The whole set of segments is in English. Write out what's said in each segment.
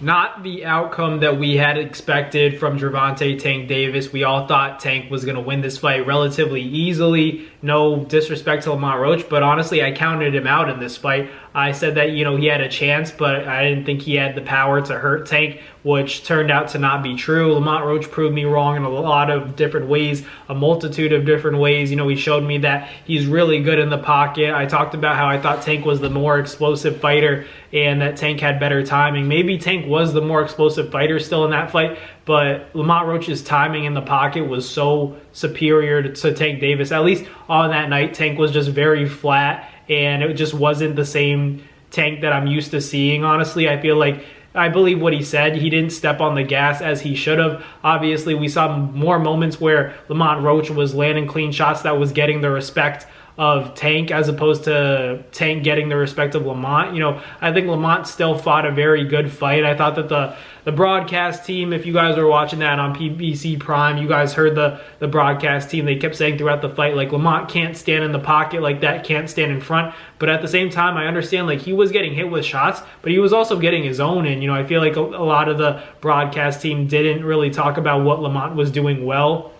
Not the outcome that we had expected from Gervonta Tank Davis. We all thought Tank was going to win this fight relatively easily. No disrespect to Lamont Roach, but honestly, I counted him out in this fight. I said that, he had a chance, but I didn't think he had the power to hurt Tank, which turned out to not be true. Lamont Roach proved me wrong in a lot of different ways, a multitude of different ways. He showed me that he's really good in the pocket. I talked about how I thought Tank was the more explosive fighter and that Tank had better timing. Maybe Tank was the more explosive fighter still in that fight, but Lamont Roach's timing in the pocket was so superior to Tank Davis. At least on that night, Tank was just very flat, and it just wasn't the same Tank that I'm used to seeing, honestly. I believe what he said. He didn't step on the gas as he should have. Obviously, we saw more moments where Lamont Roach was landing clean shots that was getting the respect of Tank as opposed to Tank getting the respect of Lamont. I think Lamont still fought a very good fight. I thought that the broadcast team, if you guys were watching that on PBC Prime, you guys heard the broadcast team. They kept saying throughout the fight, Lamont can't stand in the pocket like that, can't stand in front. But at the same time, I understand, he was getting hit with shots, but he was also getting his own in. I feel like a lot of the broadcast team didn't really talk about what Lamont was doing well.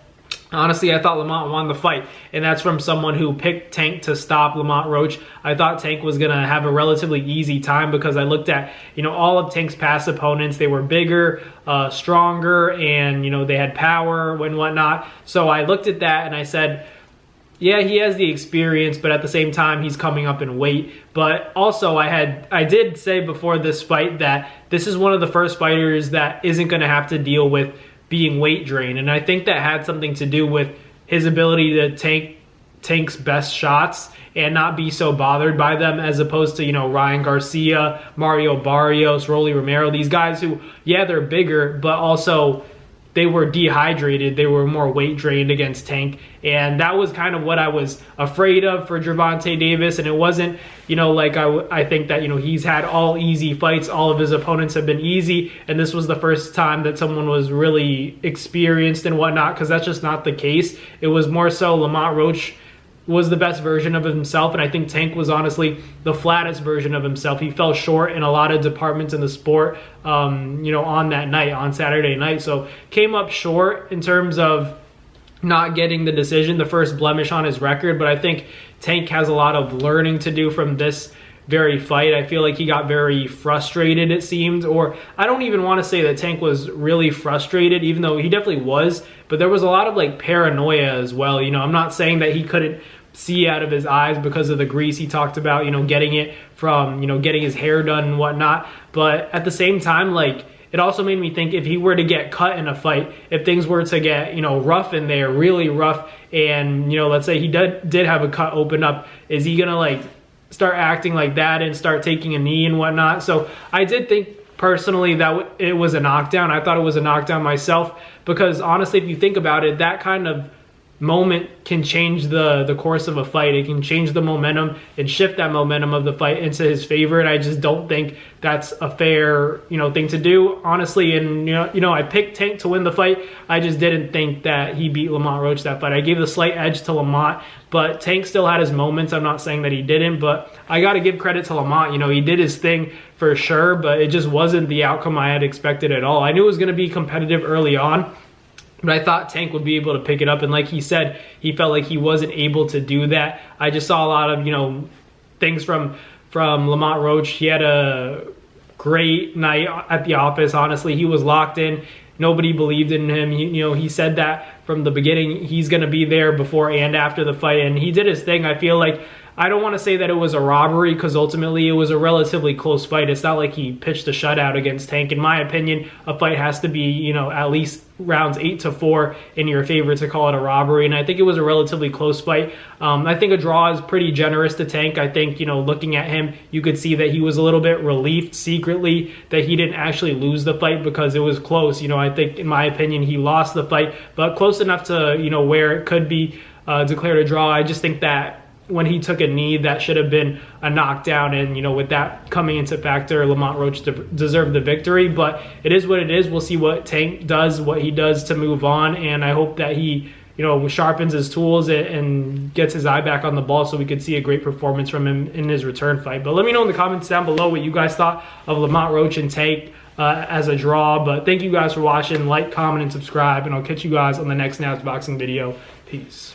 Honestly, I thought Lamont won the fight, and that's from someone who picked Tank to stop Lamont Roach. I thought Tank was going to have a relatively easy time because I looked at, all of Tank's past opponents. They were bigger, stronger, and, they had power and whatnot. So I looked at that and I said, yeah, he has the experience, but at the same time, he's coming up in weight. But also, I did say before this fight that this is one of the first fighters that isn't going to have to deal with being weight drained, and I think that had something to do with his ability to take Tank's best shots and not be so bothered by them, as opposed to Ryan Garcia, Mario Barrios, Rolly Romero, these guys who, yeah, they're bigger, but also they were dehydrated. They were more weight drained against Tank, and that was kind of what I was afraid of for Gervonta Davis. And it wasn't, I think that, he's had all easy fights. All of his opponents have been easy, and this was the first time that someone was really experienced and whatnot, because that's just not the case. It was more so Lamont Roach was the best version of himself, and I think Tank was honestly the flattest version of himself. He fell short in a lot of departments in the sport, on that night, on Saturday night. So came up short in terms of not getting the decision, the first blemish on his record, but I think Tank has a lot of learning to do from this very fight. I feel like he got very frustrated, it seemed, or I don't even want to say that Tank was really frustrated, even though he definitely was, but there was a lot of paranoia as well. I'm not saying that he couldn't see out of his eyes because of the grease. He talked about, getting it from, getting his hair done and whatnot, but at the same time, it also made me think, if he were to get cut in a fight, if things were to get, rough in there, really rough, and, let's say he did have a cut open up, is he gonna start acting like that and start taking a knee and whatnot? So I did think personally that it was a knockdown. I thought it was a knockdown myself, because honestly, if you think about it, that kind of moment can change the course of a fight. It can change the momentum and shift that momentum of the fight into his favor, and I just don't think that's a fair thing to do, honestly. And I picked Tank to win the fight. I just didn't think that he beat Lamont Roach that fight. I gave the slight edge to Lamont, but Tank still had his moments. I'm not saying that he didn't, but I got to give credit to Lamont. He did his thing for sure, but it just wasn't the outcome I had expected at all. I knew it was going to be competitive early on, but I thought Tank would be able to pick it up. And like he said, he felt like he wasn't able to do that. I just saw a lot of, things from Lamont Roach. He had a great night at the office, honestly. He was locked in. Nobody believed in him. He said that from the beginning. He's going to be there before and after the fight, and he did his thing. I feel like, I don't want to say that it was a robbery, because ultimately it was a relatively close fight. It's not like he pitched a shutout against Tank. In my opinion, a fight has to be, at least rounds 8-4 in your favor to call it a robbery, and I think it was a relatively close fight. I think a draw is pretty generous to Tank. I think, looking at him, you could see that he was a little bit relieved secretly that he didn't actually lose the fight, because it was close. I think, in my opinion, he lost the fight, but close enough to, where it could be declared a draw. I just think that when he took a knee, that should have been a knockdown, and with that coming into factor, Lamont Roach deserved the victory. But it is what it is. We'll see what Tank does, what he does to move on, and I hope that he sharpens his tools and gets his eye back on the ball, so we could see a great performance from him in his return fight. But let me know in the comments down below what you guys thought of Lamont Roach and Tank. as a draw. But thank you guys for watching. Like, comment, and subscribe, and I'll catch you guys on the next Nats Boxing video. Peace.